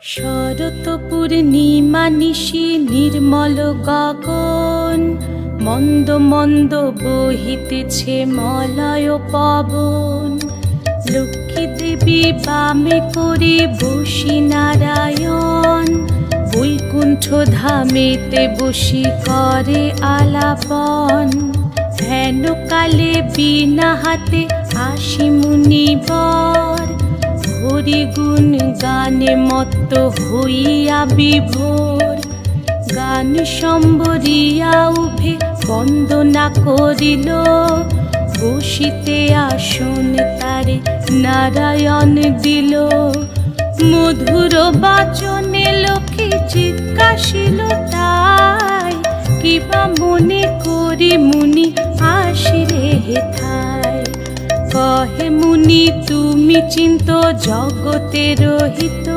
শরৎ পূর্ণিমা নিশি নির্মল গগন, মন্দ মন্দ বহিতেছে মলয় পবন। লক্ষ্মী দেবী বামে করে বসি নারায়ণ, বৈকুণ্ঠ ধামেতে বসি করে আলাপন। হেন কালে বিনা হাতে আসি মুনিবর, হরিগুণ গানে মত্ত হইয়া বিভোর। গান সম্বরিয়া উভে বন্দনা করিল, বসিতে আসন তারে নারায়ণ দিল। মধুর বাচনে লোকে জিজ্ঞাসিল তাই, কিবা মনে করি মুনি আসিরে হেথায়। কহে মুনি তুমি চিন্ত জগতের হিত,